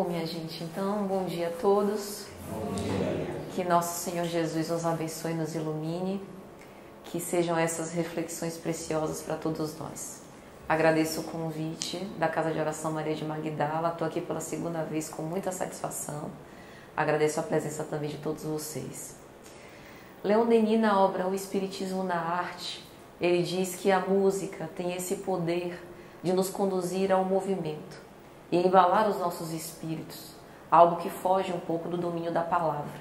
Bom, minha gente, então, bom dia a todos. Bom dia. Que nosso Senhor Jesus nos abençoe e nos ilumine. Que sejam essas reflexões preciosas para todos nós. Agradeço o convite da Casa de Oração Maria de Magdala. Estou aqui pela segunda vez com muita satisfação. Agradeço a presença também de todos vocês. Leon Denis, na obra O Espiritismo na Arte, ele diz que a música tem esse poder de nos conduzir ao movimento e embalar os nossos espíritos, algo que foge um pouco do domínio da palavra.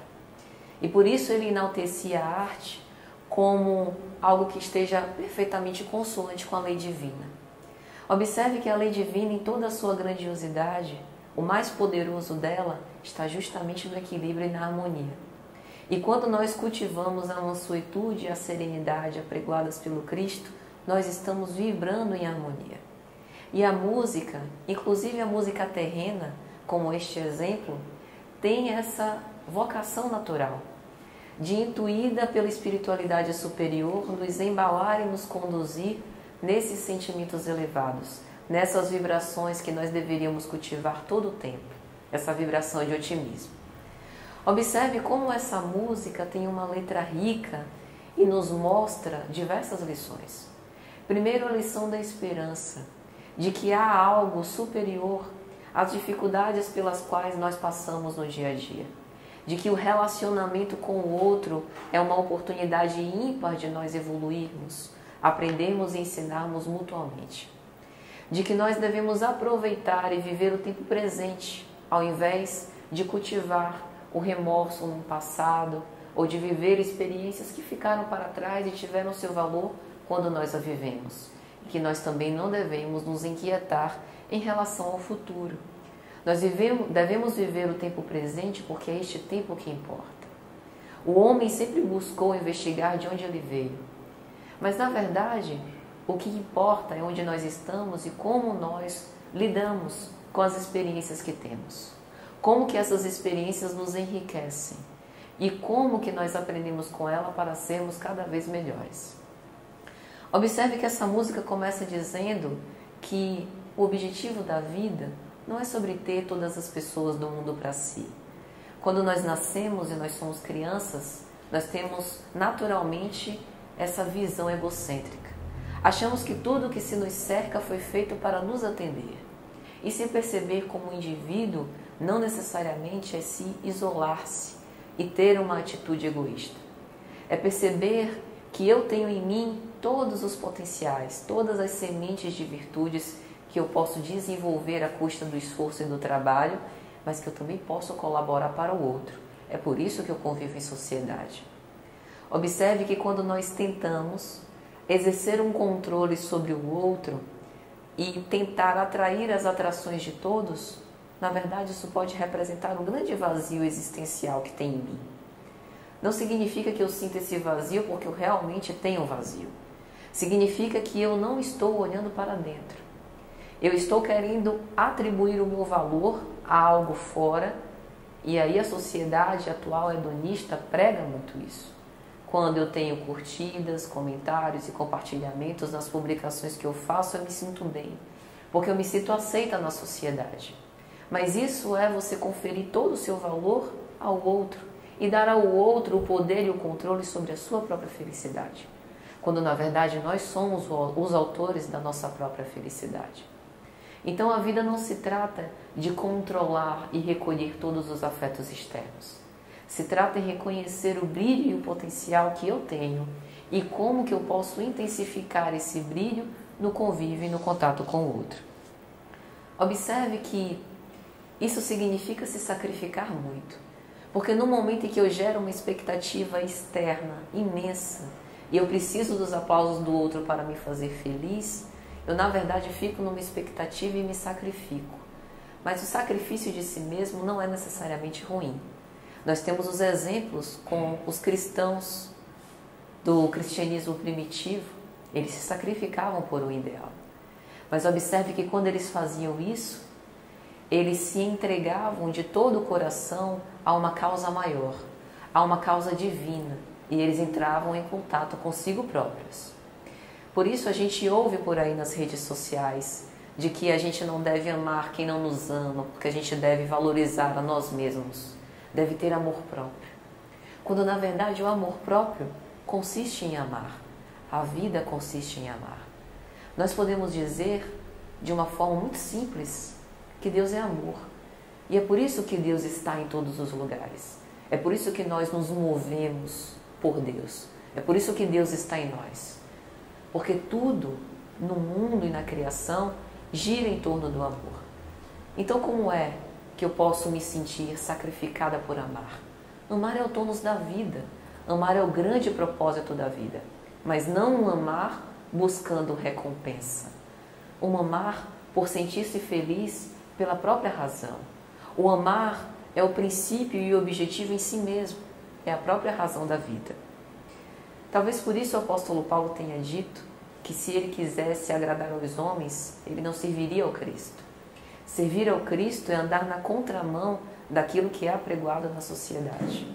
E por isso ele enaltecia a arte como algo que esteja perfeitamente consoante com a lei divina. Observe que a lei divina, em toda a sua grandiosidade, o mais poderoso dela está justamente no equilíbrio e na harmonia. E quando nós cultivamos a mansuetude e a serenidade apregoadas pelo Cristo, nós estamos vibrando em harmonia. E a música, inclusive a música terrena, como este exemplo, tem essa vocação natural de, intuída pela espiritualidade superior, nos embalar e nos conduzir nesses sentimentos elevados, nessas vibrações que nós deveríamos cultivar todo o tempo, essa vibração de otimismo. Observe como essa música tem uma letra rica e nos mostra diversas lições. Primeiro, a lição da esperança, de que há algo superior às dificuldades pelas quais nós passamos no dia a dia. De que o relacionamento com o outro é uma oportunidade ímpar de nós evoluirmos, aprendermos e ensinarmos mutuamente. De que nós devemos aproveitar e viver o tempo presente, ao invés de cultivar o remorso no passado ou de viver experiências que ficaram para trás e tiveram seu valor quando nós a vivemos. E que nós também não devemos nos inquietar em relação ao futuro. Nós devemos viver o tempo presente porque é este tempo que importa. O homem sempre buscou investigar de onde ele veio. Mas, na verdade, o que importa é onde nós estamos e como nós lidamos com as experiências que temos. Como que essas experiências nos enriquecem e como que nós aprendemos com ela para sermos cada vez melhores. Observe que essa música começa dizendo que o objetivo da vida não é sobre ter todas as pessoas do mundo para si. Quando nós nascemos e nós somos crianças, nós temos naturalmente essa visão egocêntrica. Achamos que tudo que se nos cerca foi feito para nos atender. E se perceber como indivíduo não necessariamente é se isolar-se e ter uma atitude egoísta. É perceber que eu tenho em mim todos os potenciais, todas as sementes de virtudes que eu posso desenvolver à custa do esforço e do trabalho, mas que eu também posso colaborar para o outro. É por isso que eu convivo em sociedade. Observe que quando nós tentamos exercer um controle sobre o outro e tentar atrair as atrações de todos, na verdade isso pode representar um grande vazio existencial que tem em mim. Não significa que eu sinta esse vazio porque eu realmente tenho um vazio. Significa que eu não estou olhando para dentro. Eu estou querendo atribuir o meu valor a algo fora, e aí a sociedade atual hedonista prega muito isso. Quando eu tenho curtidas, comentários e compartilhamentos nas publicações que eu faço, eu me sinto bem, porque eu me sinto aceita na sociedade. Mas isso é você conferir todo o seu valor ao outro e dar ao outro o poder e o controle sobre a sua própria felicidade, quando na verdade nós somos os autores da nossa própria felicidade. Então a vida não se trata de controlar e recolher todos os afetos externos. Se trata de reconhecer o brilho e o potencial que eu tenho e como que eu posso intensificar esse brilho no convívio e no contato com o outro. Observe que isso significa se sacrificar muito, porque no momento em que eu gero uma expectativa externa imensa e eu preciso dos aplausos do outro para me fazer feliz, eu, na verdade, fico numa expectativa e me sacrifico. Mas o sacrifício de si mesmo não é necessariamente ruim. Nós temos os exemplos com os cristãos do cristianismo primitivo. Eles se sacrificavam por um ideal. Mas observe que quando eles faziam isso, eles se entregavam de todo o coração a uma causa maior, a uma causa divina. E eles entravam em contato consigo próprios. Por isso a gente ouve por aí nas redes sociais de que a gente não deve amar quem não nos ama, porque a gente deve valorizar a nós mesmos, deve ter amor próprio. Quando na verdade o amor próprio consiste em amar, a vida consiste em amar. Nós podemos dizer de uma forma muito simples que Deus é amor. E é por isso que Deus está em todos os lugares. É por isso que nós nos movemos por Deus. É por isso que Deus está em nós. Porque tudo no mundo e na criação gira em torno do amor. Então como é que eu posso me sentir sacrificada por amar? Amar é o tônus da vida. Amar é o grande propósito da vida. Mas não um amar buscando recompensa. Um amar por sentir-se feliz pela própria razão. O amar é o princípio e o objetivo em si mesmo. É a própria razão da vida. Talvez por isso o apóstolo Paulo tenha dito que se ele quisesse agradar aos homens, ele não serviria ao Cristo. Servir ao Cristo é andar na contramão daquilo que é apregoado na sociedade.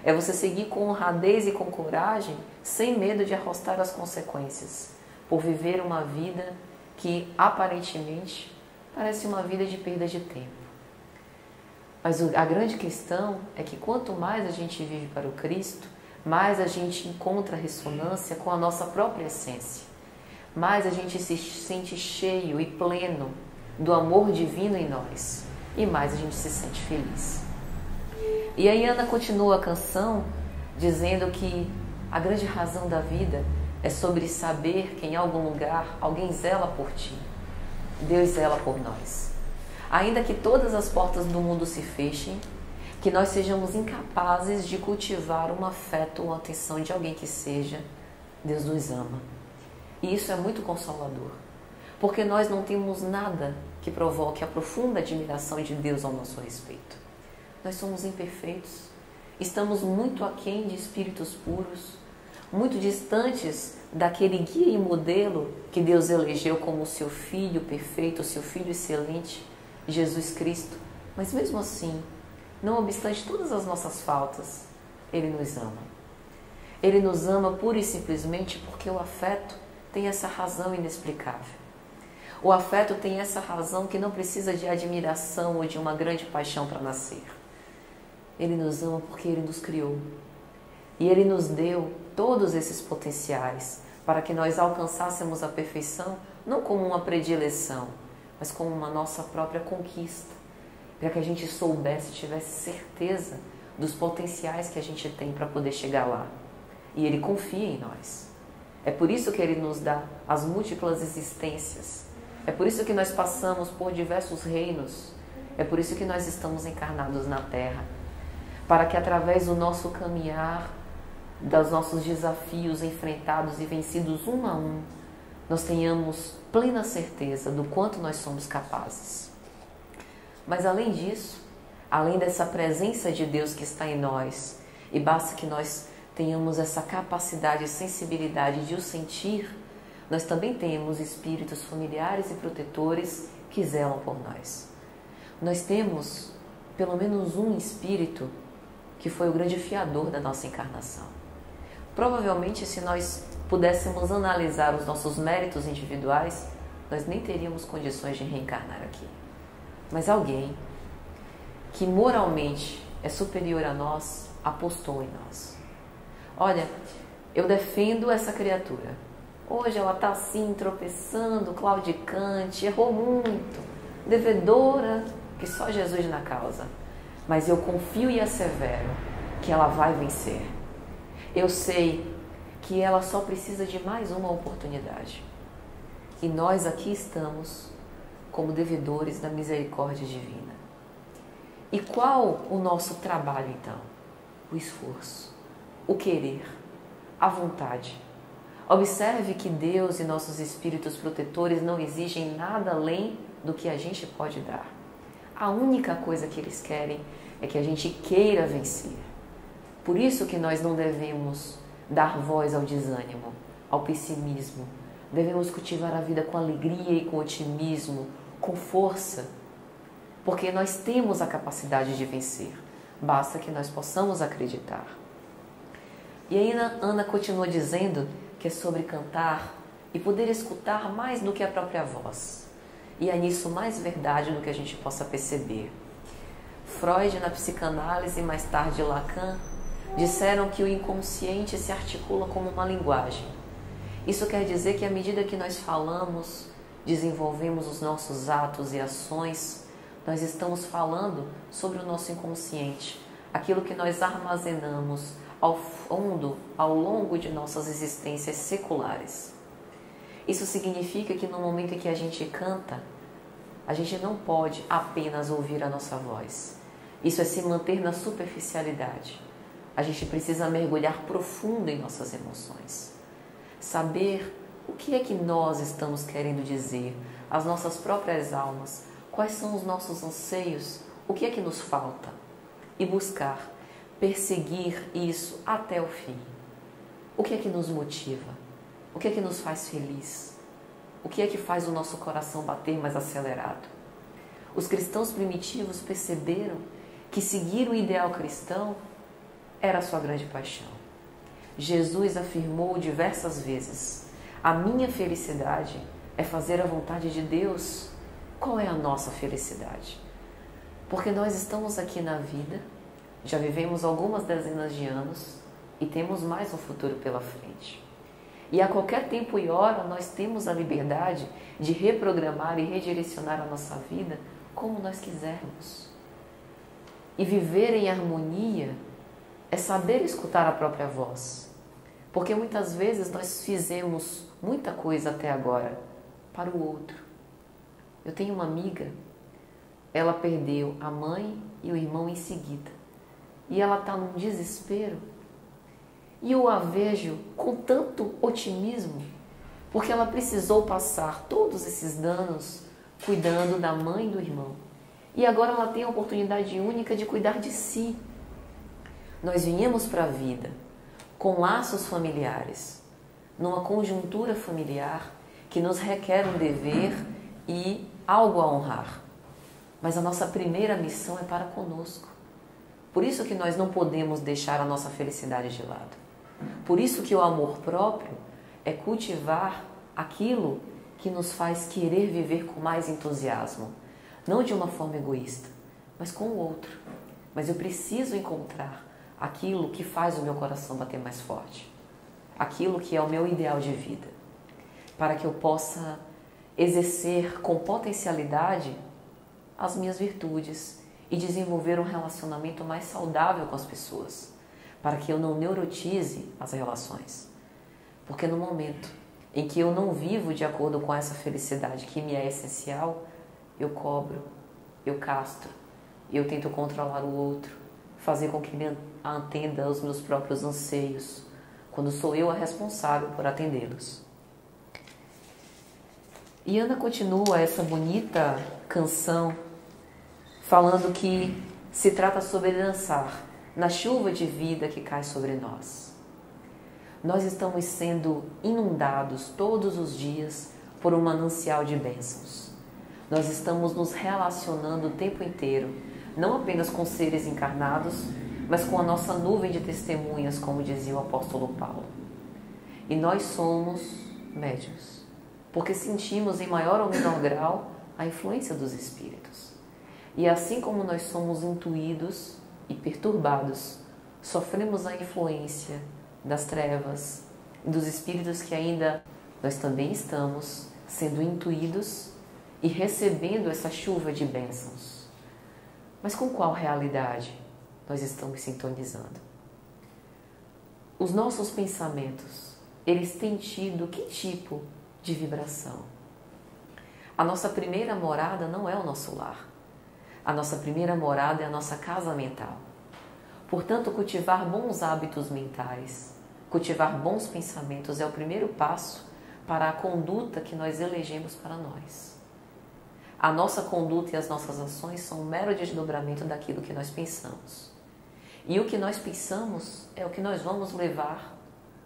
É você seguir com honradez e com coragem, sem medo de arrostar as consequências, por viver uma vida que aparentemente parece uma vida de perda de tempo. Mas a grande questão é que quanto mais a gente vive para o Cristo, mais a gente encontra ressonância com a nossa própria essência. Mais a gente se sente cheio e pleno do amor divino em nós. E mais a gente se sente feliz. E aí Ana continua a canção dizendo que a grande razão da vida é sobre saber que em algum lugar alguém zela por ti. Deus zela por nós. Ainda que todas as portas do mundo se fechem, que nós sejamos incapazes de cultivar um afeto ou atenção de alguém que seja, Deus nos ama. E isso é muito consolador, porque nós não temos nada que provoque a profunda admiração de Deus ao nosso respeito. Nós somos imperfeitos, estamos muito aquém de espíritos puros, muito distantes daquele guia e modelo que Deus elegeu como seu Filho perfeito, seu Filho excelente, Jesus Cristo. Mas mesmo assim, não obstante todas as nossas faltas, Ele nos ama. Ele nos ama pura e simplesmente porque o afeto tem essa razão inexplicável. O afeto tem essa razão que não precisa de admiração ou de uma grande paixão para nascer. Ele nos ama porque Ele nos criou. E Ele nos deu todos esses potenciais para que nós alcançássemos a perfeição, não como uma predileção, mas como uma nossa própria conquista. Para que a gente soubesse, tivesse certeza dos potenciais que a gente tem para poder chegar lá. E Ele confia em nós. É por isso que Ele nos dá as múltiplas existências. É por isso que nós passamos por diversos reinos. É por isso que nós estamos encarnados na Terra. Para que através do nosso caminhar, dos nossos desafios enfrentados e vencidos um a um, nós tenhamos plena certeza do quanto nós somos capazes. Mas além disso, além dessa presença de Deus que está em nós, e basta que nós tenhamos essa capacidade e sensibilidade de o sentir, nós também temos espíritos familiares e protetores que zelam por nós. Nós temos pelo menos um espírito que foi o grande fiador da nossa encarnação. Provavelmente, se nós pudéssemos analisar os nossos méritos individuais, nós nem teríamos condições de reencarnar aqui. Mas alguém que moralmente é superior a nós, apostou em nós. Olha, eu defendo essa criatura. Hoje ela está assim, tropeçando, claudicante, errou muito, devedora, que só Jesus na causa. Mas eu confio e assevero que ela vai vencer. Eu sei que ela só precisa de mais uma oportunidade. E nós aqui estamos como devedores da misericórdia divina. E qual o nosso trabalho então? O esforço, o querer, a vontade. Observe que Deus e nossos espíritos protetores não exigem nada além do que a gente pode dar. A única coisa que eles querem é que a gente queira vencer. Por isso que nós não devemos dar voz ao desânimo, ao pessimismo. Devemos cultivar a vida com alegria e com otimismo, com força, porque nós temos a capacidade de vencer. Basta que nós possamos acreditar. E aí Ana continua dizendo que é sobre cantar e poder escutar mais do que a própria voz. E é nisso mais verdade do que a gente possa perceber. Freud, na psicanálise, e mais tarde Lacan, disseram que o inconsciente se articula como uma linguagem. Isso quer dizer que à medida que nós falamos, desenvolvemos os nossos atos e ações, nós estamos falando sobre o nosso inconsciente, aquilo que nós armazenamos ao fundo, ao longo de nossas existências seculares. Isso significa que no momento em que a gente canta, a gente não pode apenas ouvir a nossa voz. Isso é se manter na superficialidade. A gente precisa mergulhar profundo em nossas emoções. Saber o que é que nós estamos querendo dizer, as nossas próprias almas, quais são os nossos anseios, o que é que nos falta. E buscar, perseguir isso até o fim. O que é que nos motiva? O que é que nos faz feliz? O que é que faz o nosso coração bater mais acelerado? Os cristãos primitivos perceberam que seguir o ideal cristão era a sua grande paixão. Jesus afirmou diversas vezes: a minha felicidade é fazer a vontade de Deus. Qual é a nossa felicidade? Porque nós estamos aqui na vida, já vivemos algumas dezenas de anos e temos mais um futuro pela frente. E a qualquer tempo e hora nós temos a liberdade de reprogramar e redirecionar a nossa vida como nós quisermos. E viver em harmonia é saber escutar a própria voz. Porque muitas vezes nós fizemos muita coisa até agora para o outro. Eu tenho uma amiga, ela perdeu a mãe e o irmão em seguida. E ela está num desespero. E eu a vejo com tanto otimismo, porque ela precisou passar todos esses danos cuidando da mãe e do irmão. E agora ela tem a oportunidade única de cuidar de si. Nós viemos para a vida com laços familiares, numa conjuntura familiar que nos requer um dever e algo a honrar. Mas a nossa primeira missão é para conosco. Por isso que nós não podemos deixar a nossa felicidade de lado. Por isso que o amor próprio é cultivar aquilo que nos faz querer viver com mais entusiasmo. Não de uma forma egoísta, mas com o outro. Mas eu preciso encontrar aquilo que faz o meu coração bater mais forte. Aquilo que é o meu ideal de vida. Para que eu possa exercer com potencialidade as minhas virtudes e desenvolver um relacionamento mais saudável com as pessoas. Para que eu não neurotize as relações. Porque no momento em que eu não vivo de acordo com essa felicidade que me é essencial, eu cobro, eu castro, eu tento controlar o outro, fazer com que ele atenda aos meus próprios anseios, quando sou eu a responsável por atendê-los. E Ana continua essa bonita canção falando que se trata sobre dançar na chuva de vida que cai sobre nós. Nós estamos sendo inundados todos os dias por um manancial de bênçãos. Nós estamos nos relacionando o tempo inteiro, não apenas com seres encarnados, mas com a nossa nuvem de testemunhas, como dizia o apóstolo Paulo. E nós somos médiuns, porque sentimos em maior ou menor grau a influência dos espíritos. E assim como nós somos intuídos e perturbados, sofremos a influência das trevas e dos espíritos que ainda nós também estamos sendo intuídos e recebendo essa chuva de bênçãos. Mas com qual realidade nós estamos sintonizando? Os nossos pensamentos, eles têm tido que tipo de vibração? A nossa primeira morada não é o nosso lar. A nossa primeira morada é a nossa casa mental. Portanto, cultivar bons hábitos mentais, cultivar bons pensamentos é o primeiro passo para a conduta que nós elegemos para nós. A nossa conduta e as nossas ações são um mero desdobramento daquilo que nós pensamos. E o que nós pensamos é o que nós vamos levar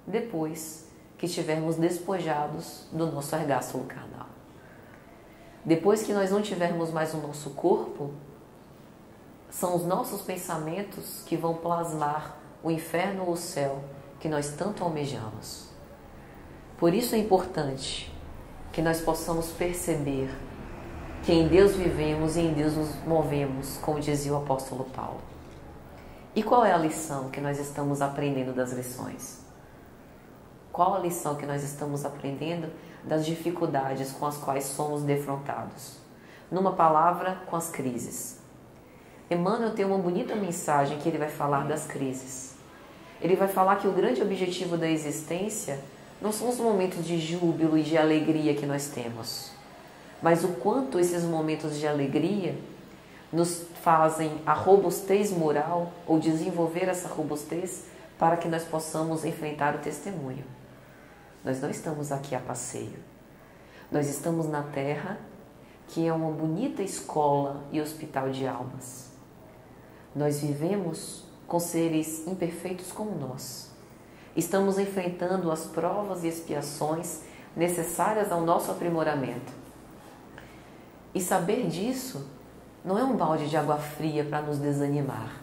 depois que estivermos despojados do nosso ergástulo carnal. Depois que nós não tivermos mais o nosso corpo, são os nossos pensamentos que vão plasmar o inferno ou o céu que nós tanto almejamos. Por isso é importante que nós possamos perceber que em Deus vivemos e em Deus nos movemos, como dizia o apóstolo Paulo. E qual é a lição que nós estamos aprendendo das lições? Qual a lição que nós estamos aprendendo das dificuldades com as quais somos defrontados? Numa palavra, com as crises. Emmanuel tem uma bonita mensagem que ele vai falar das crises. Ele vai falar que o grande objetivo da existência não são os momentos de júbilo e de alegria que nós temos, mas o quanto esses momentos de alegria nos fazem a robustez moral ou desenvolver essa robustez para que nós possamos enfrentar o testemunho. Nós não estamos aqui a passeio. Nós estamos na Terra, que é uma bonita escola e hospital de almas. Nós vivemos com seres imperfeitos como nós. Estamos enfrentando as provas e expiações necessárias ao nosso aprimoramento. E saber disso não é um balde de água fria para nos desanimar.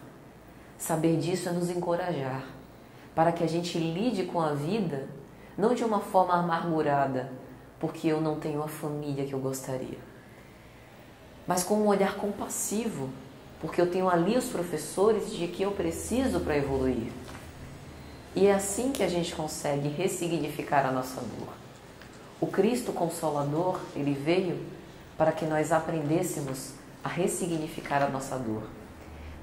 Saber disso é nos encorajar, para que a gente lide com a vida não de uma forma amargurada, porque eu não tenho a família que eu gostaria, mas com um olhar compassivo, porque eu tenho ali os professores de que eu preciso para evoluir. E é assim que a gente consegue ressignificar a nossa dor. O Cristo Consolador, ele veio para que nós aprendêssemos a ressignificar a nossa dor.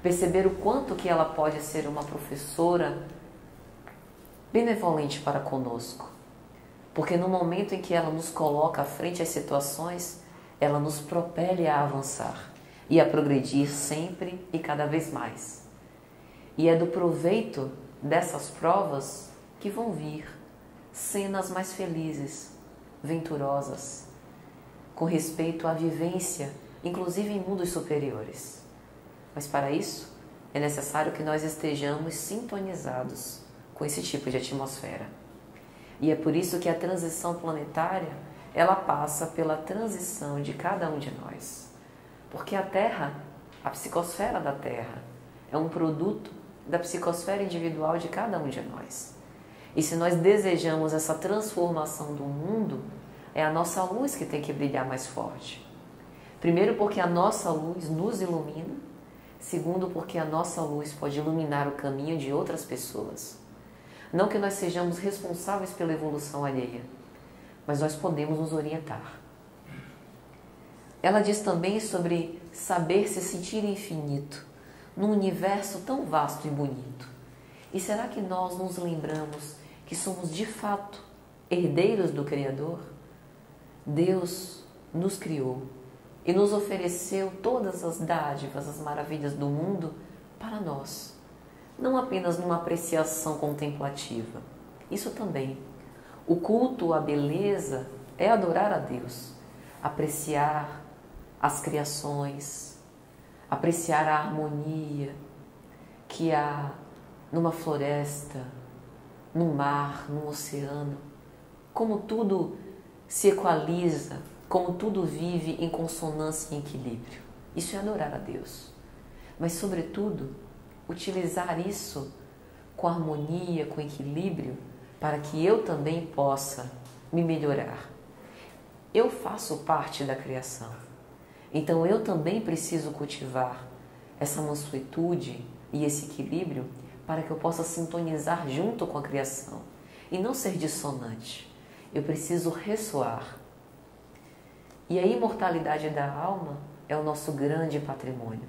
Perceber o quanto que ela pode ser uma professora benevolente para conosco. Porque no momento em que ela nos coloca à frente às situações, ela nos propele a avançar e a progredir sempre e cada vez mais. E é do proveito dessas provas que vão vir cenas mais felizes, venturosas, com respeito à vivência, inclusive em mundos superiores. Mas para isso é necessário que nós estejamos sintonizados com esse tipo de atmosfera. E é por isso que a transição planetária, ela passa pela transição de cada um de nós. Porque a Terra, a psicosfera da Terra, é um produto da psicosfera individual de cada um de nós. E se nós desejamos essa transformação do mundo, é a nossa luz que tem que brilhar mais forte. Primeiro, porque a nossa luz nos ilumina. Segundo, porque a nossa luz pode iluminar o caminho de outras pessoas. Não que nós sejamos responsáveis pela evolução alheia, mas nós podemos nos orientar. Ela diz também sobre saber se sentir infinito num universo tão vasto e bonito. E será que nós nos lembramos que somos de fato herdeiros do Criador? Deus nos criou e nos ofereceu todas as dádivas, as maravilhas do mundo para nós. Não apenas numa apreciação contemplativa. Isso também. O culto à beleza é adorar a Deus, apreciar as criações, apreciar a harmonia que há numa floresta, no mar, no oceano, como tudo se equaliza, como tudo vive em consonância e em equilíbrio. Isso é adorar a Deus. Mas, sobretudo, utilizar isso com harmonia, com equilíbrio, para que eu também possa me melhorar. Eu faço parte da criação. Então eu também preciso cultivar essa mansuetude e esse equilíbrio para que eu possa sintonizar junto com a criação e não ser dissonante. Eu preciso ressoar. E a imortalidade da alma é o nosso grande patrimônio.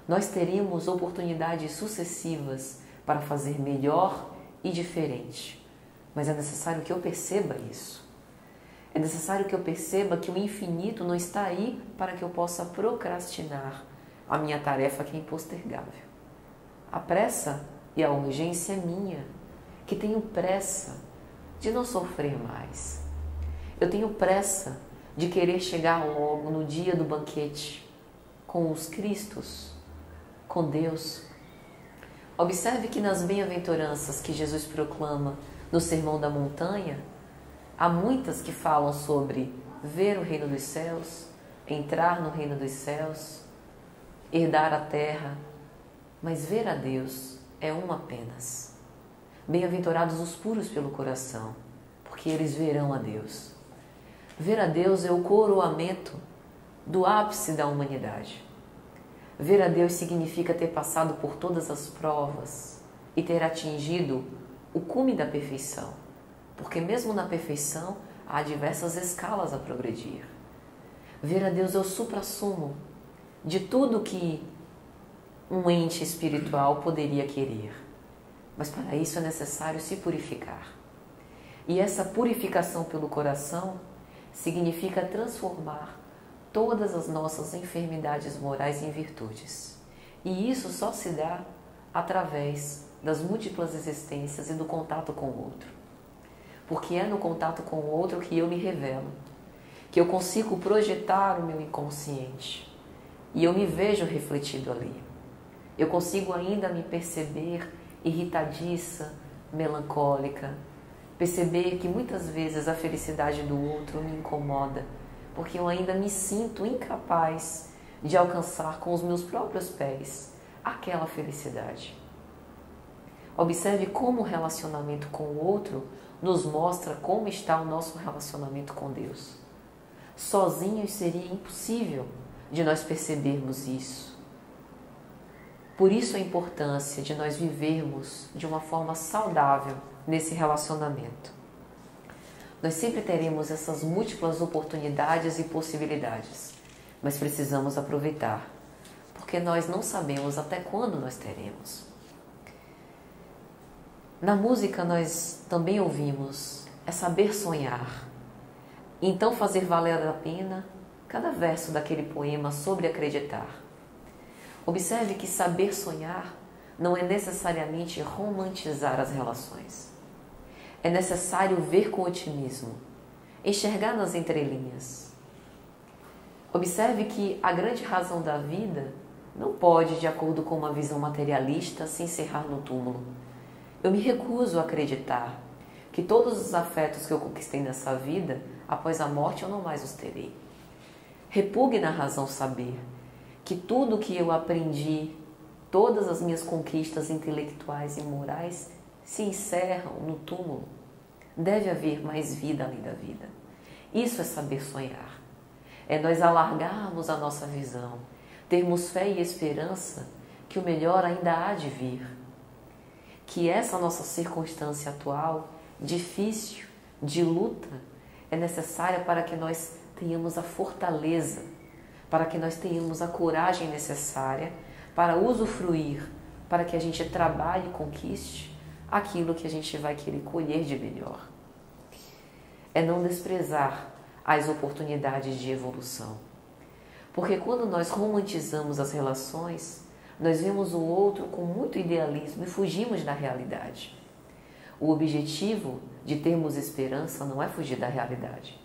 Nós teríamos oportunidades sucessivas para fazer melhor e diferente, mas é necessário que eu perceba isso. É necessário que eu perceba que o infinito não está aí para que eu possa procrastinar a minha tarefa que é impostergável. A pressa e a urgência é minha, que tenho pressa de não sofrer mais. Eu tenho pressa de querer chegar logo no dia do banquete com os Cristos, com Deus. Observe que nas bem-aventuranças que Jesus proclama no Sermão da Montanha, há muitas que falam sobre ver o reino dos céus, entrar no reino dos céus, herdar a terra, mas ver a Deus é uma apenas. Bem-aventurados os puros pelo coração, porque eles verão a Deus. Ver a Deus é o coroamento do ápice da humanidade. Ver a Deus significa ter passado por todas as provas e ter atingido o cume da perfeição, porque mesmo na perfeição há diversas escalas a progredir. Ver a Deus é o suprassumo de tudo que um ente espiritual poderia querer. Mas para isso é necessário se purificar. E essa purificação pelo coração significa transformar todas as nossas enfermidades morais em virtudes. E isso só se dá através das múltiplas existências e do contato com o outro. Porque é no contato com o outro que eu me revelo, que eu consigo projetar o meu inconsciente e eu me vejo refletido ali. Eu consigo ainda me perceber irritadiça, melancólica, perceber que muitas vezes a felicidade do outro me incomoda, porque eu ainda me sinto incapaz de alcançar com os meus próprios pés aquela felicidade. Observe como o relacionamento com o outro nos mostra como está o nosso relacionamento com Deus. Sozinhos seria impossível de nós percebermos isso. Por isso a importância de nós vivermos de uma forma saudável nesse relacionamento. Nós sempre teremos essas múltiplas oportunidades e possibilidades, mas precisamos aproveitar, porque nós não sabemos até quando nós teremos. Na música nós também ouvimos é saber sonhar, então fazer valer a pena cada verso daquele poema sobre acreditar. Observe que saber sonhar não é necessariamente romantizar as relações. É necessário ver com otimismo, enxergar nas entrelinhas. Observe que a grande razão da vida não pode, de acordo com uma visão materialista, se encerrar no túmulo. Eu me recuso a acreditar que todos os afetos que eu conquistei nessa vida, após a morte eu não mais os terei. Repugna a razão saber que tudo que eu aprendi, todas as minhas conquistas intelectuais e morais se encerram no túmulo. Deve haver mais vida além da vida. Isso é saber sonhar. É nós alargarmos a nossa visão, termos fé e esperança que o melhor ainda há de vir. Que essa nossa circunstância atual, difícil, de luta, é necessária para que nós tenhamos a fortaleza, para que nós tenhamos a coragem necessária para usufruir, para que a gente trabalhe e conquiste aquilo que a gente vai querer colher de melhor. É não desprezar as oportunidades de evolução. Porque quando nós romantizamos as relações, nós vemos o outro com muito idealismo e fugimos da realidade. O objetivo de termos esperança não é fugir da realidade.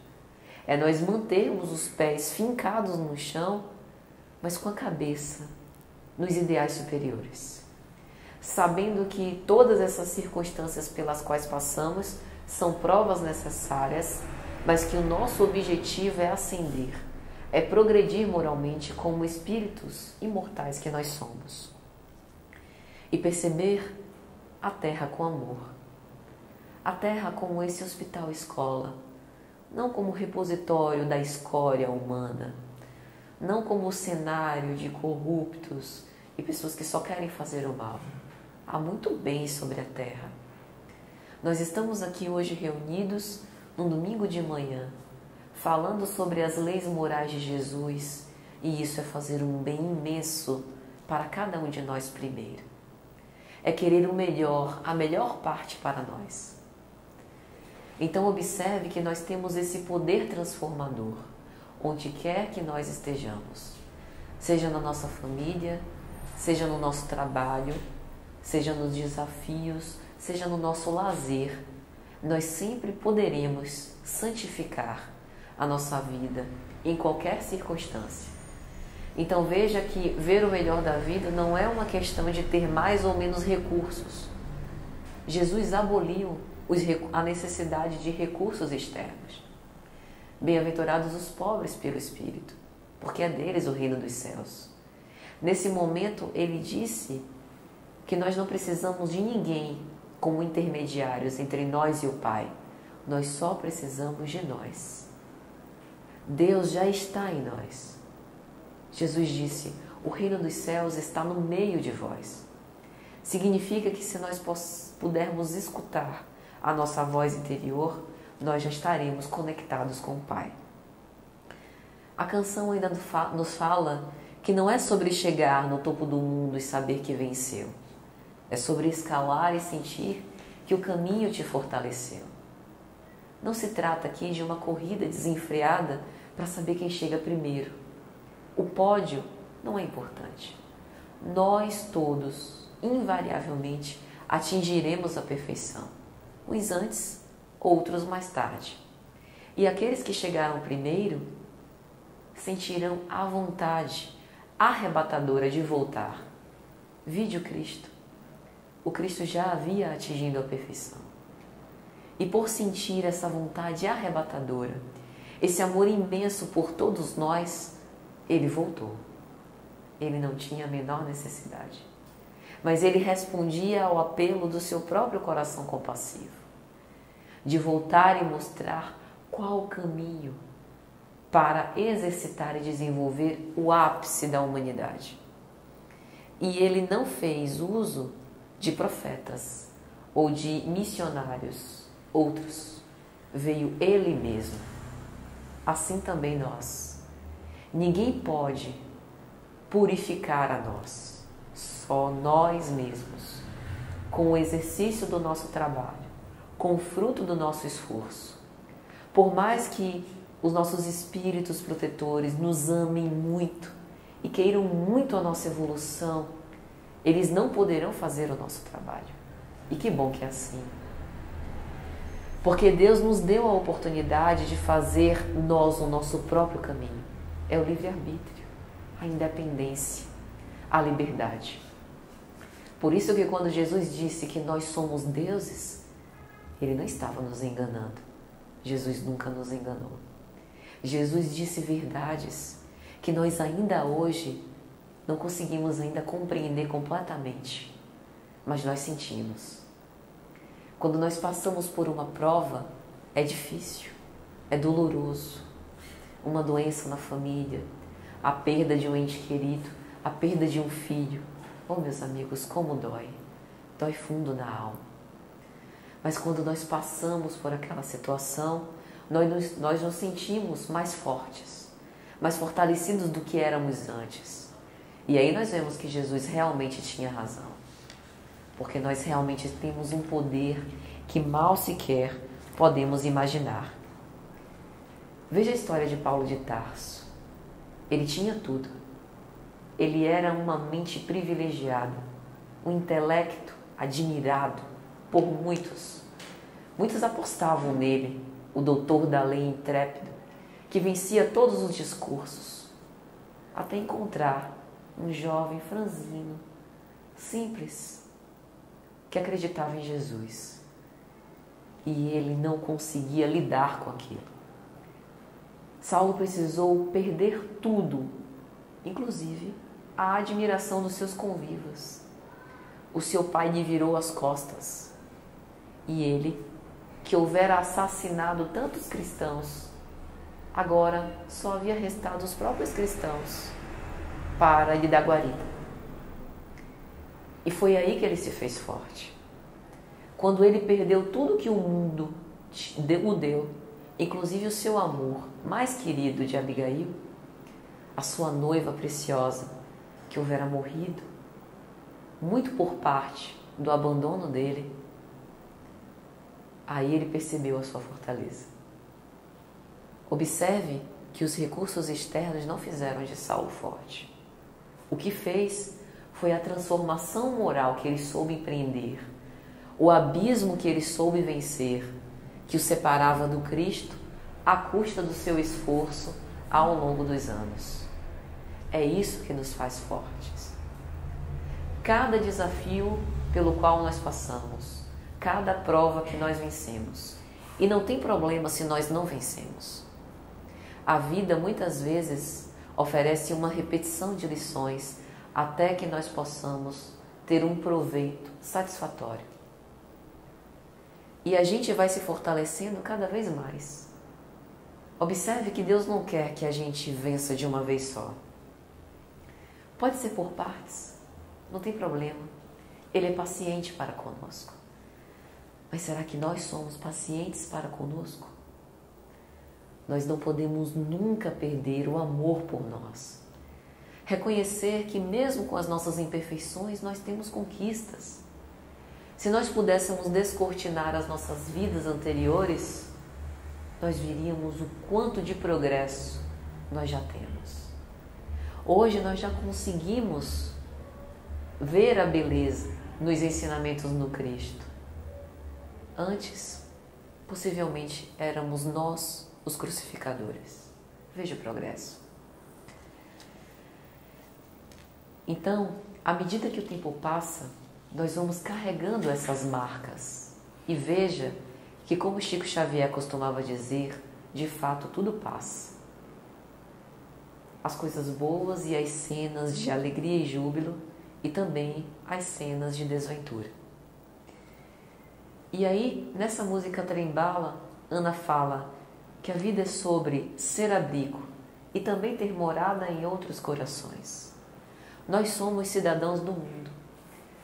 É nós mantermos os pés fincados no chão, mas com a cabeça nos ideais superiores. Sabendo que todas essas circunstâncias pelas quais passamos são provas necessárias, mas que o nosso objetivo é ascender, é progredir moralmente como espíritos imortais que nós somos. E perceber a Terra com amor. A Terra como esse hospital-escola, não como repositório da escória humana, não como cenário de corruptos e pessoas que só querem fazer o mal. Há muito bem sobre a Terra. Nós estamos aqui hoje reunidos num domingo de manhã, falando sobre as leis morais de Jesus, e isso é fazer um bem imenso para cada um de nós primeiro. É querer o melhor, a melhor parte para nós. Então observe que nós temos esse poder transformador, onde quer que nós estejamos, seja na nossa família, seja no nosso trabalho, seja nos desafios, seja no nosso lazer, nós sempre poderemos santificar a nossa vida em qualquer circunstância. Então veja que ver o melhor da vida não é uma questão de ter mais ou menos recursos. Jesus aboliu a necessidade de recursos externos. Bem-aventurados os pobres pelo Espírito, porque é deles o reino dos céus. Nesse momento, ele disse que nós não precisamos de ninguém como intermediários entre nós e o Pai. Nós só precisamos de nós. Deus já está em nós. Jesus disse: o reino dos céus está no meio de vós. Significa que se nós pudermos escutar a nossa voz interior, nós já estaremos conectados com o Pai. A canção ainda nos fala que não é sobre chegar no topo do mundo e saber que venceu. É sobre escalar e sentir que o caminho te fortaleceu. Não se trata aqui de uma corrida desenfreada para saber quem chega primeiro. O pódio não é importante. Nós todos, invariavelmente, atingiremos a perfeição. Uns antes, outros mais tarde. E aqueles que chegaram primeiro sentirão a vontade arrebatadora de voltar. Vide o Cristo. O Cristo já havia atingido a perfeição. E por sentir essa vontade arrebatadora, esse amor imenso por todos nós, ele voltou. Ele não tinha a menor necessidade. Mas ele respondia ao apelo do seu próprio coração compassivo, de voltar e mostrar qual o caminho para exercitar e desenvolver o ápice da humanidade. E ele não fez uso de profetas ou de missionários outros. Veio ele mesmo. Assim também nós. Ninguém pode purificar a nós. Só nós mesmos. Com o exercício do nosso trabalho. Com o fruto do nosso esforço. Por mais que os nossos espíritos protetores nos amem muito e queiram muito a nossa evolução, eles não poderão fazer o nosso trabalho. E que bom que é assim. Porque Deus nos deu a oportunidade de fazer nós o nosso próprio caminho. É o livre-arbítrio, a independência, a liberdade. Por isso que quando Jesus disse que nós somos deuses, Ele não estava nos enganando. Jesus nunca nos enganou. Jesus disse verdades que nós ainda hoje não conseguimos ainda compreender completamente, mas nós sentimos. Quando nós passamos por uma prova, é difícil, é doloroso. Uma doença na família, a perda de um ente querido, a perda de um filho. Oh, meus amigos, como dói. Dói fundo na alma. Mas quando nós passamos por aquela situação, nós nos sentimos mais fortes, mais fortalecidos do que éramos antes. E aí nós vemos que Jesus realmente tinha razão. Porque nós realmente temos um poder que mal sequer podemos imaginar. Veja a história de Paulo de Tarso. Ele tinha tudo. Ele era uma mente privilegiada, um intelecto admirado por muitos. Muitos apostavam nele, o doutor da lei intrépido, que vencia todos os discursos, até encontrar um jovem franzino, simples, que acreditava em Jesus. E ele não conseguia lidar com aquilo. Saulo precisou perder tudo, inclusive a admiração dos seus convivas. O seu pai lhe virou as costas. E ele, que houvera assassinado tantos cristãos, agora só havia restado os próprios cristãos para lhe dar guarida. E foi aí que ele se fez forte. Quando ele perdeu tudo que o mundo o deu, inclusive o seu amor mais querido de Abigail, a sua noiva preciosa, que houvera morrido, muito por parte do abandono dele, aí ele percebeu a sua fortaleza. Observe que os recursos externos não fizeram de Saulo forte. O que fez foi a transformação moral que ele soube empreender, o abismo que ele soube vencer, que o separava do Cristo à custa do seu esforço ao longo dos anos. É isso que nos faz fortes. Cada desafio pelo qual nós passamos, cada prova que nós vencemos, e não tem problema se nós não vencemos. A vida muitas vezes oferece uma repetição de lições até que nós possamos ter um proveito satisfatório. E a gente vai se fortalecendo cada vez mais. Observe que Deus não quer que a gente vença de uma vez só. Pode ser por partes, não tem problema. Ele é paciente para conosco. Mas será que nós somos pacientes para conosco? Nós não podemos nunca perder o amor por nós. Reconhecer que mesmo com as nossas imperfeições, nós temos conquistas. Se nós pudéssemos descortinar as nossas vidas anteriores, nós veríamos o quanto de progresso nós já temos. Hoje nós já conseguimos ver a beleza nos ensinamentos do Cristo. Antes, possivelmente, éramos nós os crucificadores. Veja o progresso. Então, à medida que o tempo passa, nós vamos carregando essas marcas. E veja que, como Chico Xavier costumava dizer, de fato tudo passa. As coisas boas e as cenas de alegria e júbilo, e também as cenas de desventura. E aí, nessa música Trem-Bala, Ana fala que a vida é sobre ser abrigo e também ter morada em outros corações. Nós somos cidadãos do mundo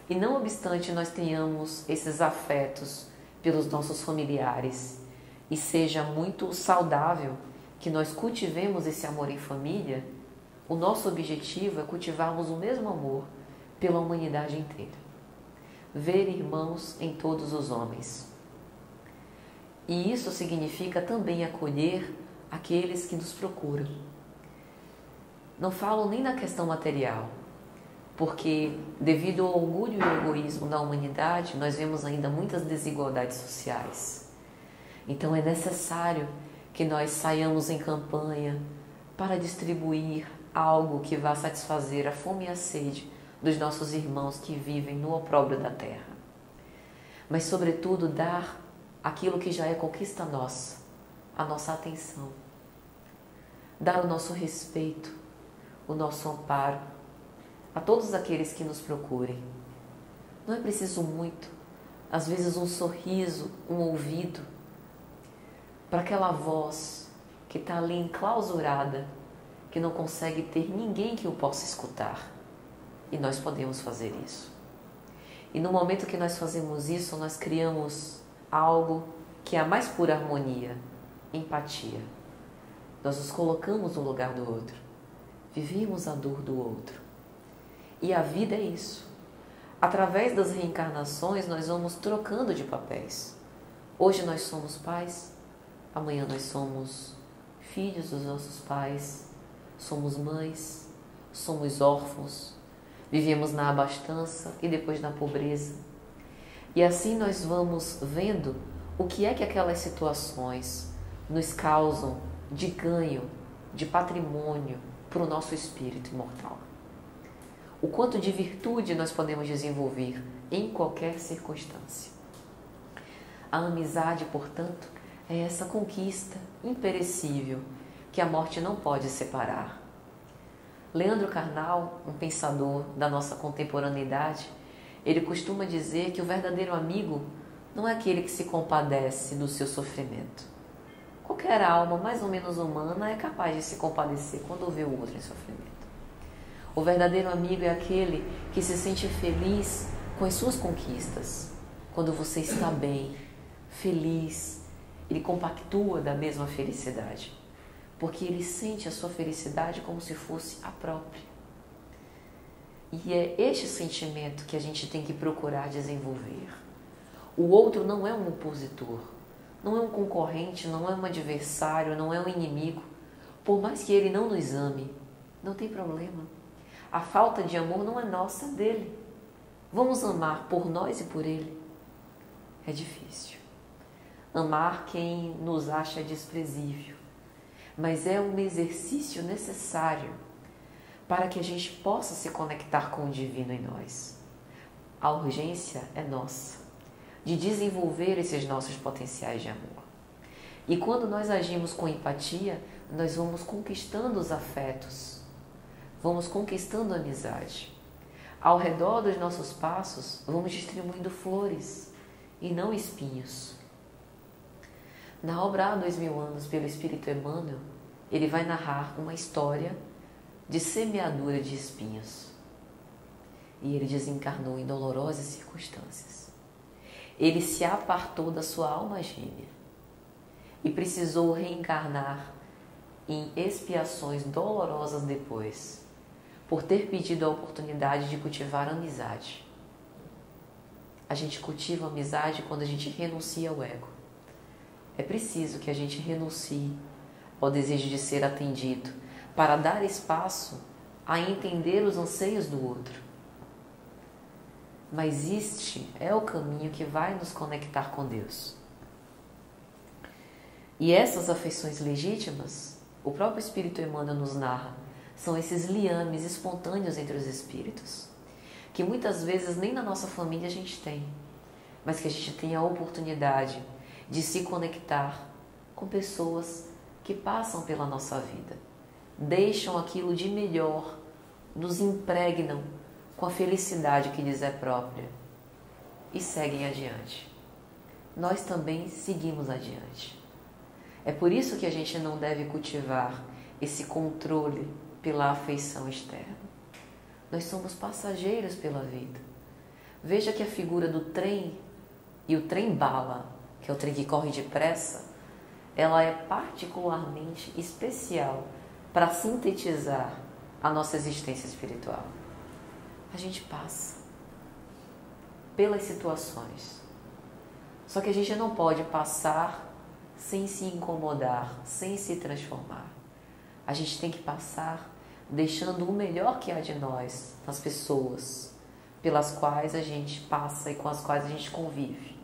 e não obstante nós tenhamos esses afetos pelos nossos familiares e seja muito saudável que nós cultivemos esse amor em família, o nosso objetivo é cultivarmos o mesmo amor pela humanidade inteira. Ver irmãos em todos os homens. E isso significa também acolher aqueles que nos procuram. Não falo nem na questão material, porque devido ao orgulho e ao egoísmo da humanidade, nós vemos ainda muitas desigualdades sociais. Então é necessário que nós saiamos em campanha para distribuir algo que vá satisfazer a fome e a sede dos nossos irmãos que vivem no opróbrio da terra. Mas, sobretudo, dar aquilo que já é conquista nossa, a nossa atenção. Dar o nosso respeito, o nosso amparo a todos aqueles que nos procurem. Não é preciso muito, às vezes um sorriso, um ouvido, para aquela voz que está ali enclausurada, que não consegue ter ninguém que o possa escutar. E nós podemos fazer isso. E no momento que nós fazemos isso, nós criamos algo que é a mais pura harmonia, empatia. Nós nos colocamos no lugar do outro, vivemos a dor do outro. E a vida é isso. Através das reencarnações, nós vamos trocando de papéis. Hoje nós somos pais, amanhã nós somos filhos dos nossos pais, somos mães, somos órfãos, vivemos na abastança e depois na pobreza. E assim nós vamos vendo o que é que aquelas situações nos causam de ganho, de patrimônio para o nosso espírito imortal. O quanto de virtude nós podemos desenvolver em qualquer circunstância. A amizade, portanto, é essa conquista imperecível que a morte não pode separar. Leandro Carnal, um pensador da nossa contemporaneidade, ele costuma dizer que o verdadeiro amigo não é aquele que se compadece do seu sofrimento. Qualquer alma mais ou menos humana é capaz de se compadecer quando vê o outro em sofrimento. O verdadeiro amigo é aquele que se sente feliz com as suas conquistas. Quando você está bem, feliz, ele compactua da mesma felicidade, porque ele sente a sua felicidade como se fosse a própria. E é este sentimento que a gente tem que procurar desenvolver. O outro não é um opositor, não é um concorrente, não é um adversário, não é um inimigo. Por mais que ele não nos ame, não tem problema. A falta de amor não é nossa, é dele. Vamos amar por nós e por ele. É difícil. Amar quem nos acha desprezível. Mas é um exercício necessário para que a gente possa se conectar com o divino em nós. A urgência é nossa, de desenvolver esses nossos potenciais de amor. E quando nós agimos com empatia, nós vamos conquistando os afetos, vamos conquistando a amizade. Ao redor dos nossos passos, vamos distribuindo flores e não espinhos. Na obra Há 2000 anos, pelo Espírito Emmanuel, ele vai narrar uma história de semeadura de espinhos. E ele desencarnou em dolorosas circunstâncias. Ele se apartou da sua alma gêmea e precisou reencarnar em expiações dolorosas depois, por ter pedido a oportunidade de cultivar a amizade. A gente cultiva a amizade quando a gente renuncia ao ego. É preciso que a gente renuncie ao desejo de ser atendido para dar espaço a entender os anseios do outro. Mas este é o caminho que vai nos conectar com Deus. E essas afeições legítimas, o próprio Espírito Emmanuel nos narra, são esses liames espontâneos entre os espíritos, que muitas vezes nem na nossa família a gente tem, mas que a gente tem a oportunidade de se conectar com pessoas que passam pela nossa vida, deixam aquilo de melhor, nos impregnam com a felicidade que lhes é própria e seguem adiante. Nós também seguimos adiante. É por isso que a gente não deve cultivar esse controle pela afeição externa. Nós somos passageiros pela vida. Veja que a figura do trem e o trem-bala, que é o trem que corre depressa, ela é particularmente especial para sintetizar a nossa existência espiritual. A gente passa pelas situações. Só que a gente não pode passar sem se incomodar, sem se transformar. A gente tem que passar deixando o melhor que há de nós nas pessoas pelas quais a gente passa e com as quais a gente convive.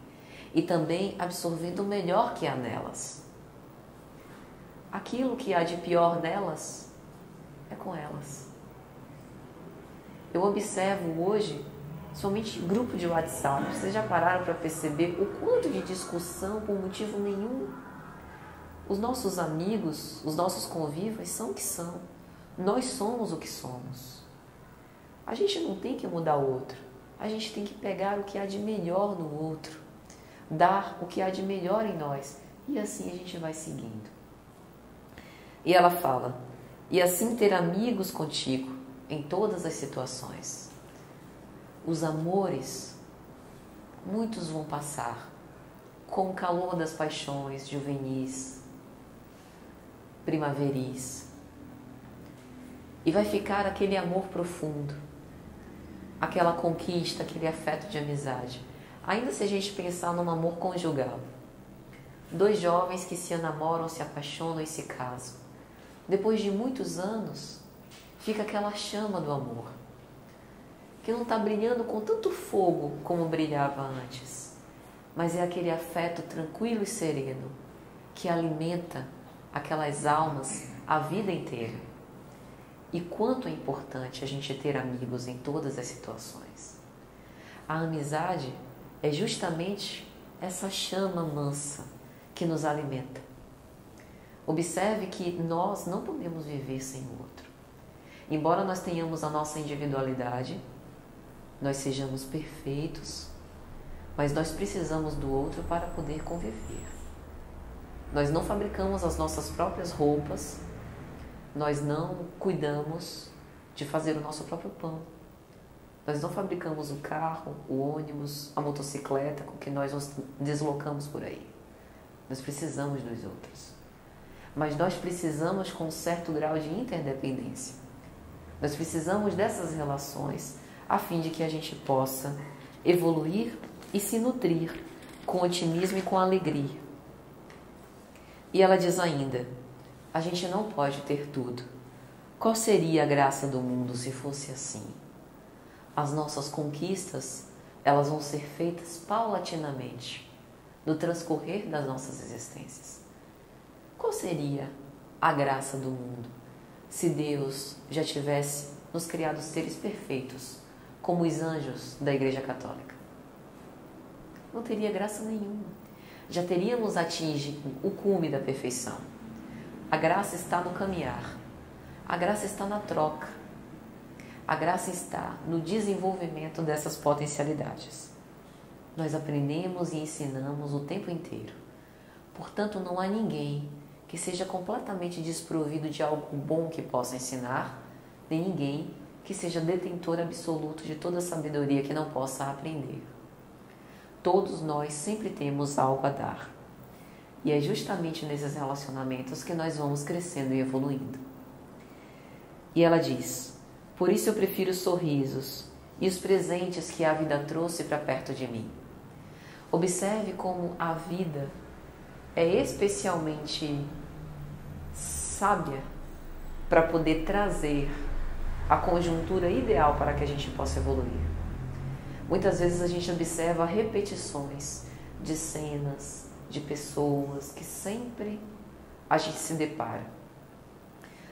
E também absorvendo o melhor que há nelas. Aquilo que há de pior nelas é com elas. Eu observo hoje somente grupo de WhatsApp. Vocês já pararam para perceber o quanto de discussão por motivo nenhum? Os nossos amigos, os nossos convívas são o que são. Nós somos o que somos. A gente não tem que mudar o outro. A gente tem que pegar o que há de melhor no outro. Dar o que há de melhor em nós. E assim a gente vai seguindo. E ela fala, e assim ter amigos contigo em todas as situações. Os amores, muitos vão passar com o calor das paixões juvenis, primaveris. E vai ficar aquele amor profundo, aquela conquista, aquele afeto de amizade. Ainda se a gente pensar num amor conjugal. Dois jovens que se enamoram, se apaixonam e se casam. Depois de muitos anos, fica aquela chama do amor, que não está brilhando com tanto fogo como brilhava antes, mas é aquele afeto tranquilo e sereno que alimenta aquelas almas a vida inteira. E quanto é importante a gente ter amigos em todas as situações. A amizade é justamente essa chama mansa que nos alimenta. Observe que nós não podemos viver sem o outro. Embora nós tenhamos a nossa individualidade, nós sejamos perfeitos, mas nós precisamos do outro para poder conviver. Nós não fabricamos as nossas próprias roupas, nós não cuidamos de fazer o nosso próprio pão. Nós não fabricamos o carro, o ônibus, a motocicleta com que nós nos deslocamos por aí. Nós precisamos dos outros. Mas nós precisamos com um certo grau de interdependência. Nós precisamos dessas relações a fim de que a gente possa evoluir e se nutrir com otimismo e com alegria. E ela diz ainda, a gente não pode ter tudo. Qual seria a graça do mundo se fosse assim? As nossas conquistas, elas vão ser feitas paulatinamente, no transcorrer das nossas existências. Qual seria a graça do mundo se Deus já tivesse nos criado seres perfeitos, como os anjos da Igreja Católica? Não teria graça nenhuma. Já teríamos atingido o cume da perfeição. A graça está no caminhar. A graça está na troca. A graça está no desenvolvimento dessas potencialidades. Nós aprendemos e ensinamos o tempo inteiro. Portanto, não há ninguém que seja completamente desprovido de algo bom que possa ensinar, nem ninguém que seja detentor absoluto de toda a sabedoria que não possa aprender. Todos nós sempre temos algo a dar. E é justamente nesses relacionamentos que nós vamos crescendo e evoluindo. E ela diz: por isso eu prefiro os sorrisos e os presentes que a vida trouxe para perto de mim. Observe como a vida é especialmente sábia para poder trazer a conjuntura ideal para que a gente possa evoluir. Muitas vezes a gente observa repetições de cenas, de pessoas que sempre a gente se depara.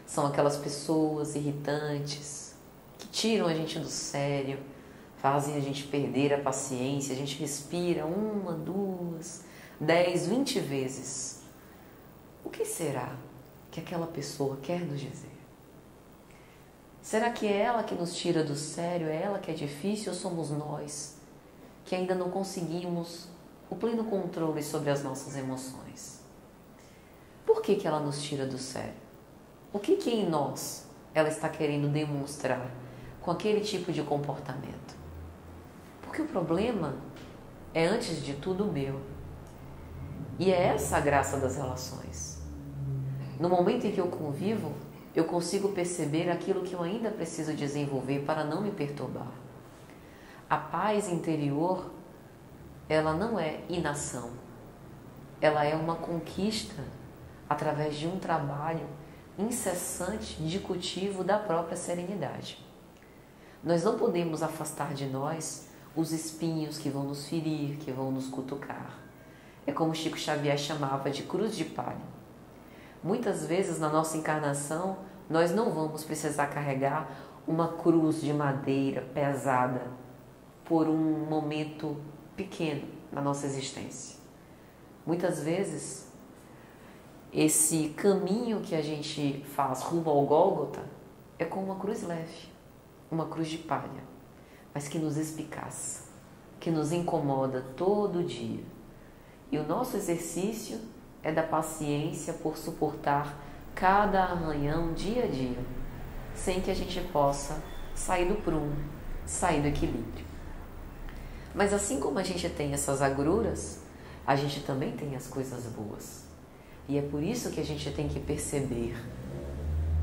São aquelas pessoas irritantes que tiram a gente do sério, fazem a gente perder a paciência, a gente respira 1, 2, 10, 20 vezes. O que será que aquela pessoa quer nos dizer? Será que é ela que nos tira do sério, é ela que é difícil, ou somos nós que ainda não conseguimos o pleno controle sobre as nossas emoções? Por que ela nos tira do sério? O que em nós ela está querendo demonstrar com aquele tipo de comportamento? Porque o problema é, antes de tudo, meu. E é essa a graça das relações. No momento em que eu convivo, eu consigo perceber aquilo que eu ainda preciso desenvolver para não me perturbar. A paz interior, ela não é inação. Ela é uma conquista através de um trabalho incessante de cultivo da própria serenidade. Nós não podemos afastar de nós os espinhos que vão nos ferir, que vão nos cutucar. É como Chico Xavier chamava de cruz de palha. Muitas vezes na nossa encarnação, nós não vamos precisar carregar uma cruz de madeira pesada por um momento pequeno na nossa existência. Muitas vezes, esse caminho que a gente faz rumo ao Gólgota é com uma cruz leve, uma cruz de palha, mas que nos espicaça, que nos incomoda todo dia. E o nosso exercício é da paciência por suportar cada arranhão dia a dia, sem que a gente possa sair do prumo, sair do equilíbrio. Mas assim como a gente tem essas agruras, a gente também tem as coisas boas. E é por isso que a gente tem que perceber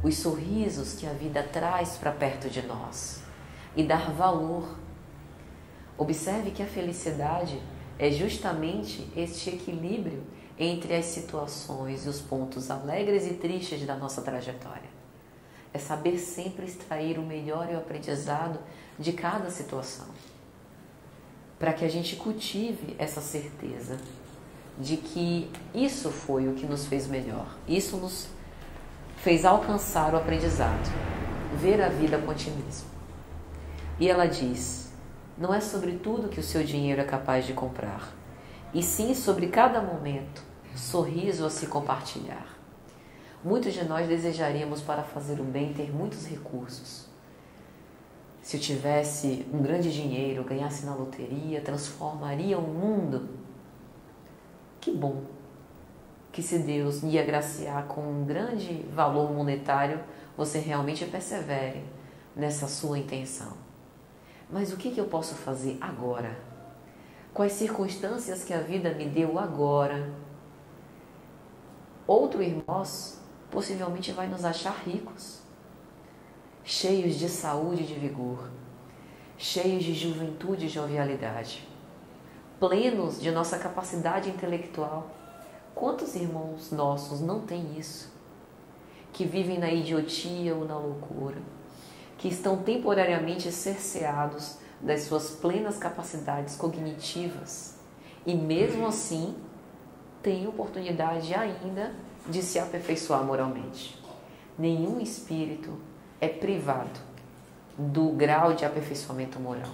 os sorrisos que a vida traz para perto de nós e dar valor. Observe que a felicidade é justamente este equilíbrio entre as situações e os pontos alegres e tristes da nossa trajetória. É saber sempre extrair o melhor e o aprendizado de cada situação, para que a gente cultive essa certeza de que isso foi o que nos fez melhor, isso nos fez alcançar o aprendizado, ver a vida com otimismo. E ela diz: não é sobre tudo que o seu dinheiro é capaz de comprar, e sim sobre cada momento, sorriso a se compartilhar. Muitos de nós desejaríamos, para fazer o bem, ter muitos recursos. Se eu tivesse um grande dinheiro, ganhasse na loteria, transformaria o mundo. Que bom que, se Deus lhe agraciar com um grande valor monetário, você realmente persevere nessa sua intenção. Mas o que eu posso fazer agora? Quais circunstâncias que a vida me deu agora? Outro irmão possivelmente vai nos achar ricos, cheios de saúde e de vigor, cheios de juventude e jovialidade, plenos de nossa capacidade intelectual. Quantos irmãos nossos não têm isso? Que vivem na idiotia ou na loucura, que estão temporariamente cerceados das suas plenas capacidades cognitivas e mesmo assim têm oportunidade ainda de se aperfeiçoar moralmente. Nenhum espírito é privado do grau de aperfeiçoamento moral,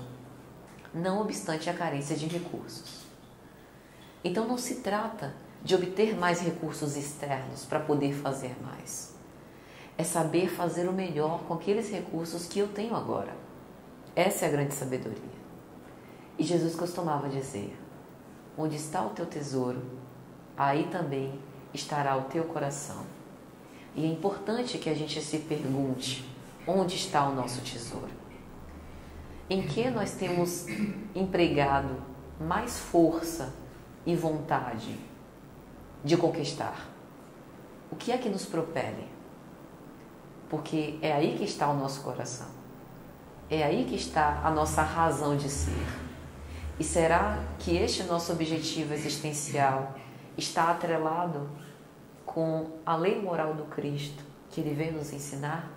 não obstante a carência de recursos. Então não se trata de obter mais recursos externos para poder fazer mais. É saber fazer o melhor com aqueles recursos que eu tenho agora. Essa é a grande sabedoria. E Jesus costumava dizer: onde está o teu tesouro, aí também estará o teu coração. E é importante que a gente se pergunte: onde está o nosso tesouro? Em que nós temos empregado mais força e vontade de conquistar? O que é que nos propele? Porque é aí que está o nosso coração. É aí que está a nossa razão de ser. E será que este nosso objetivo existencial está atrelado com a lei moral do Cristo que Ele veio nos ensinar?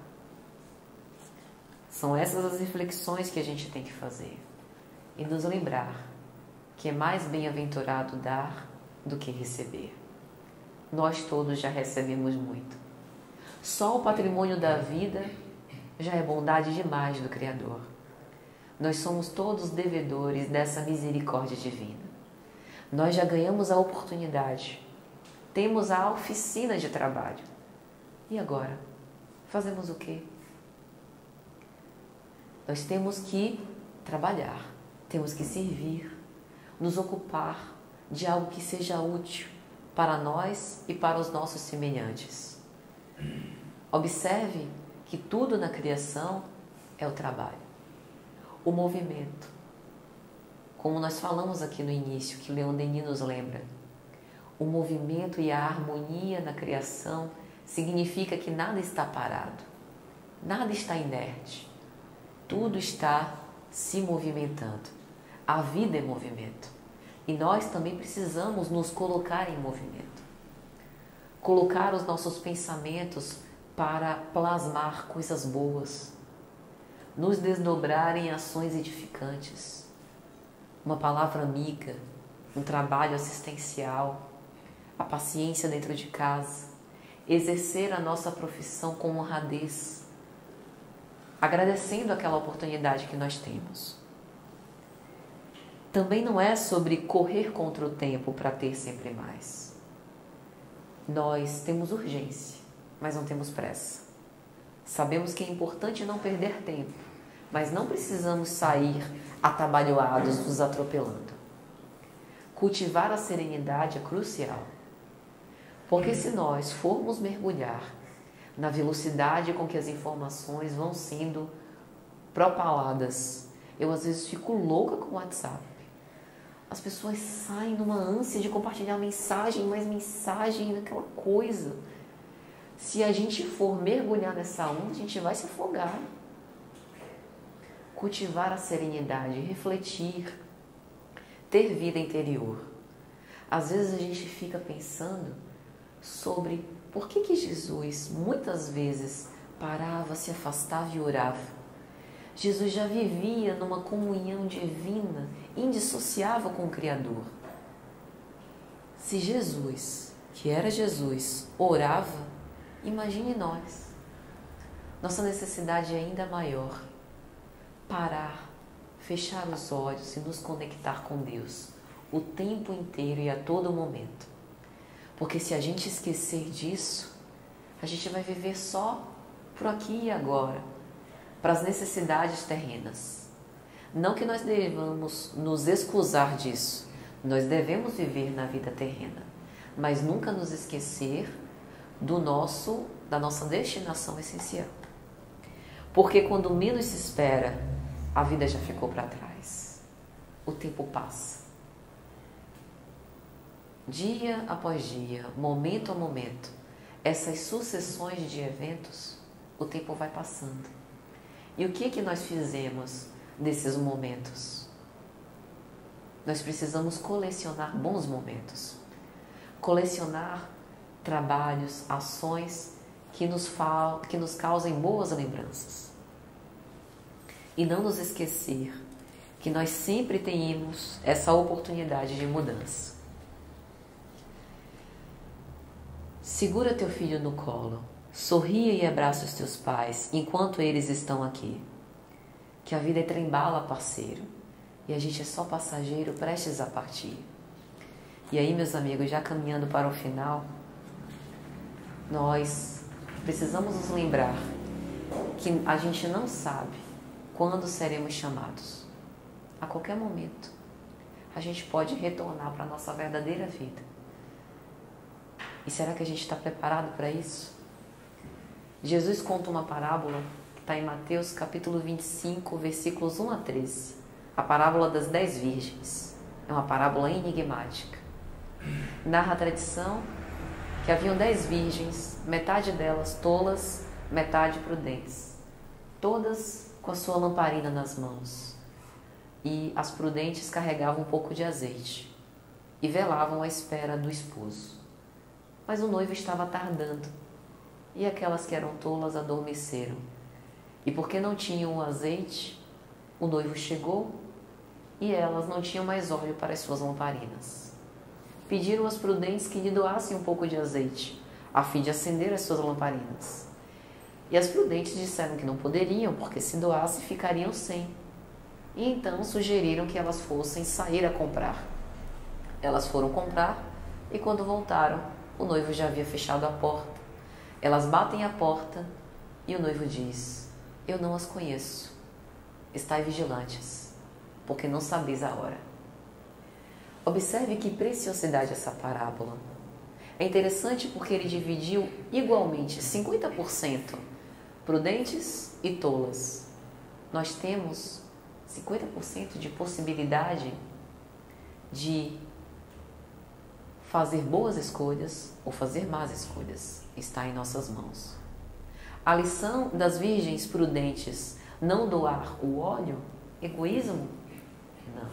São essas as reflexões que a gente tem que fazer. E nos lembrar que é mais bem-aventurado dar do que receber. Nós todos já recebemos muito. Só o patrimônio da vida já é bondade demais do Criador. Nós somos todos devedores dessa misericórdia divina. Nós já ganhamos a oportunidade. Temos a oficina de trabalho. E agora? Fazemos o quê? Nós temos que trabalhar, temos que servir, nos ocupar de algo que seja útil para nós e para os nossos semelhantes. Observe que tudo na criação é o trabalho, o movimento. Como nós falamos aqui no início, que Leon Denis nos lembra, o movimento e a harmonia na criação significa que nada está parado, nada está inerte. Tudo está se movimentando. A vida é movimento. E nós também precisamos nos colocar em movimento. Colocar os nossos pensamentos para plasmar coisas boas. Nos desdobrar em ações edificantes. Uma palavra amiga, um trabalho assistencial, a paciência dentro de casa, exercer a nossa profissão com honradez, agradecendo aquela oportunidade que nós temos. Também não é sobre correr contra o tempo para ter sempre mais. Nós temos urgência, mas não temos pressa. Sabemos que é importante não perder tempo, mas não precisamos sair atabalhoados, nos atropelando. Cultivar a serenidade é crucial, porque se nós formos mergulhar na velocidade com que as informações vão sendo propaladas. Eu às vezes fico louca com o WhatsApp. As pessoas saem numa ânsia de compartilhar mensagem, mais mensagem, aquela coisa. Se a gente for mergulhar nessa onda, a gente vai se afogar. Cultivar a serenidade, refletir, ter vida interior. Às vezes a gente fica pensando sobre por que Jesus muitas vezes parava, se afastava e orava. Jesus já vivia numa comunhão divina, indissociável com o Criador. Se Jesus, que era Jesus, orava, imagine nós. Nossa necessidade é ainda maior. Parar, fechar os olhos e nos conectar com Deus o tempo inteiro e a todo momento. Porque se a gente esquecer disso, a gente vai viver só por aqui e agora, para as necessidades terrenas. Não que nós devamos nos excusar disso, nós devemos viver na vida terrena, mas nunca nos esquecer da nossa destinação essencial. Porque quando menos se espera, a vida já ficou para trás. O tempo passa. Dia após dia, momento a momento, essas sucessões de eventos, o tempo vai passando. E o que nós fizemos desses momentos? Nós precisamos colecionar bons momentos. Colecionar trabalhos, ações que nos causem boas lembranças. E não nos esquecer que nós sempre temos essa oportunidade de mudança. Segura teu filho no colo, sorria e abraça os teus pais enquanto eles estão aqui. Que a vida é trem-bala, parceiro, e a gente é só passageiro prestes a partir. E aí, meus amigos, já caminhando para o final, nós precisamos nos lembrar que a gente não sabe quando seremos chamados. A qualquer momento, a gente pode retornar para a nossa verdadeira vida. E será que a gente está preparado para isso? Jesus conta uma parábola está em Mateus capítulo 25, versículos 1 a 13. A parábola das 10 virgens. É uma parábola enigmática. Narra a tradição que haviam 10 virgens, metade delas tolas, metade prudentes, todas com a sua lamparina nas mãos. E as prudentes carregavam um pouco de azeite e velavam à espera do esposo. Mas o noivo estava tardando, e aquelas que eram tolas adormeceram. E porque não tinham o azeite, o noivo chegou e elas não tinham mais óleo para as suas lamparinas. Pediram às prudentes que lhe doassem um pouco de azeite, a fim de acender as suas lamparinas. E as prudentes disseram que não poderiam, porque se doassem ficariam sem. E então sugeriram que elas fossem sair a comprar. Elas foram comprar e quando voltaram, o noivo já havia fechado a porta. Elas batem a porta e o noivo diz: eu não as conheço. Estai vigilantes, porque não sabeis a hora. Observe que preciosidade essa parábola. É interessante porque ele dividiu igualmente 50% prudentes e tolas. Nós temos 50% de possibilidade de fazer boas escolhas ou fazer más escolhas. Está em nossas mãos. A lição das virgens prudentes: não doar o óleo, egoísmo? Não.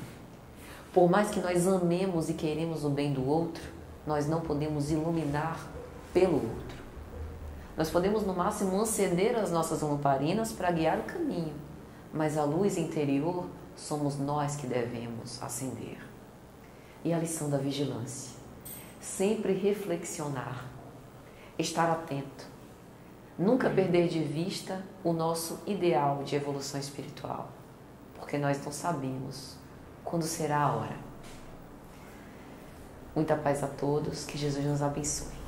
Por mais que nós amemos e queremos o bem do outro, nós não podemos iluminar pelo outro. Nós podemos no máximo acender as nossas lamparinas para guiar o caminho, mas a luz interior somos nós que devemos acender. E a lição da vigilância: sempre reflexionar, estar atento, nunca perder de vista o nosso ideal de evolução espiritual, porque nós não sabemos quando será a hora. Muita paz a todos, que Jesus nos abençoe.